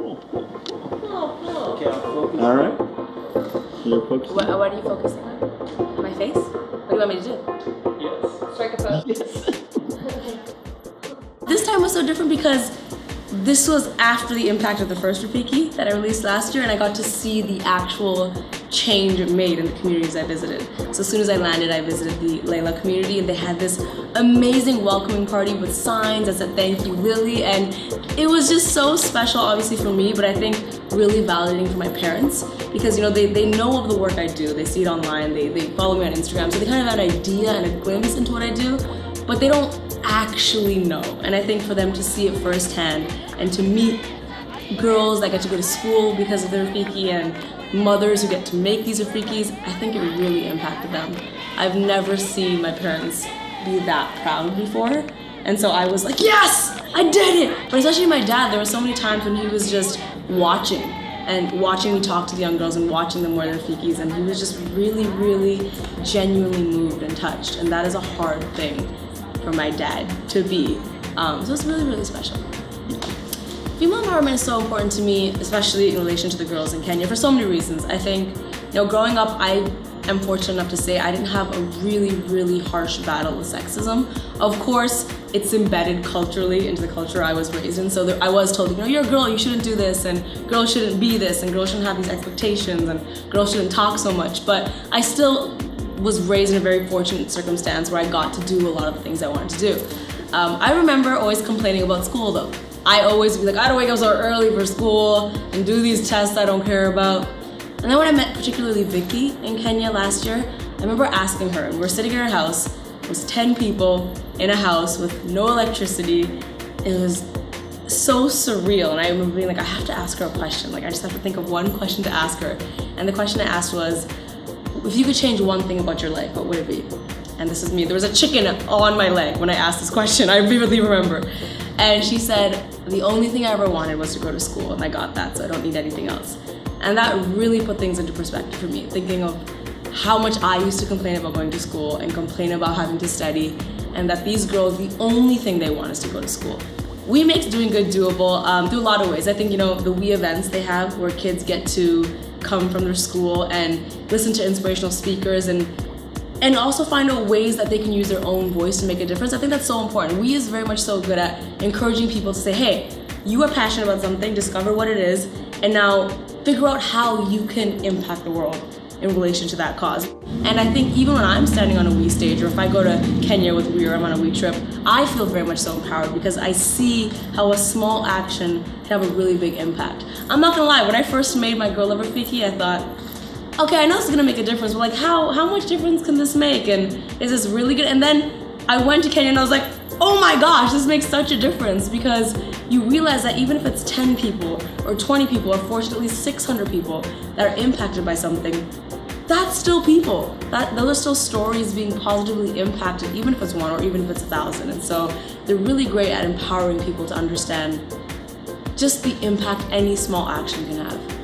Cool. Okay, I'll focus. All right. You're focusing. What are you focusing on? My face? What do you want me to do? Yes. Strike a pose. Yes. This time was so different because this was after the impact of the first Rafiki that I released last year, and I got to see the actual change it made in the communities I visited. So as soon as I landed, I visited the Layla community, and they had this amazing welcoming party with signs that said "Thank you, Lilly," and it was just so special, obviously for me, but I think really validating for my parents because they know of the work I do. They see it online, they follow me on Instagram, so they kind of have an idea and a glimpse into what I do, but they don't actually know. And I think for them to see it firsthand and to meet girls that get to go to school because of the Rafiki and mothers who get to make these Rafikis, I think it really impacted them. I've never seen my parents be that proud before. And so I was like, yes, I did it! But especially my dad, there were so many times when he was just watching me talk to the young girls and watching them wear their Rafikis, and he was just really, really genuinely moved and touched. And that is a hard thing for my dad to be. So it's really, really special. Female empowerment is so important to me, especially in relation to the girls in Kenya for so many reasons. I think, growing up, I am fortunate enough to say I didn't have a really, really harsh battle with sexism. Of course, it's embedded culturally into the culture I was raised in. So I was told, you're a girl, you shouldn't do this, and girls shouldn't be this, and girls shouldn't have these expectations, and girls shouldn't talk so much. But I still was raised in a very fortunate circumstance where I got to do a lot of the things I wanted to do. I remember always complaining about school though. I always be like, I don't wake up so early for school and do these tests I don't care about. And then when I met particularly Vicky in Kenya last year, I remember asking her, we were sitting in her house, it was 10 people in a house with no electricity. It was so surreal, and I remember being like, I have to ask her a question. Like, I just have to think of one question to ask her. And the question I asked was, if you could change one thing about your life, what would it be? And this is me. There was a chicken on my leg when I asked this question. I vividly remember. And she said, the only thing I ever wanted was to go to school, and I got that, so I don't need anything else. And that really put things into perspective for me, thinking of how much I used to complain about going to school and complain about having to study, and that these girls, the only thing they want is to go to school. We make doing good doable through a lot of ways. I think, the We events they have where kids get to come from their school and listen to inspirational speakers and also find out ways that they can use their own voice to make a difference. I think that's so important. We is very much so good at encouraging people to say, hey, you are passionate about something, discover what it is, and now figure out how you can impact the world in relation to that cause. And I think even when I'm standing on a We stage, or if I go to Kenya with We or I'm on a We trip, I feel very much so empowered because I see how a small action can have a really big impact. I'm not gonna lie, when I first made my Girl Love Rafiki, I thought, okay, I know this is gonna make a difference, but like how much difference can this make? And is this really good? And then I went to Kenya and I was like, oh my gosh, this makes such a difference, because you realize that even if it's 10 people or 20 people or fortunately 600 people that are impacted by something, that's still people. Those are still stories being positively impacted, even if it's one or even if it's 1,000. And so they're really great at empowering people to understand just the impact any small action can have.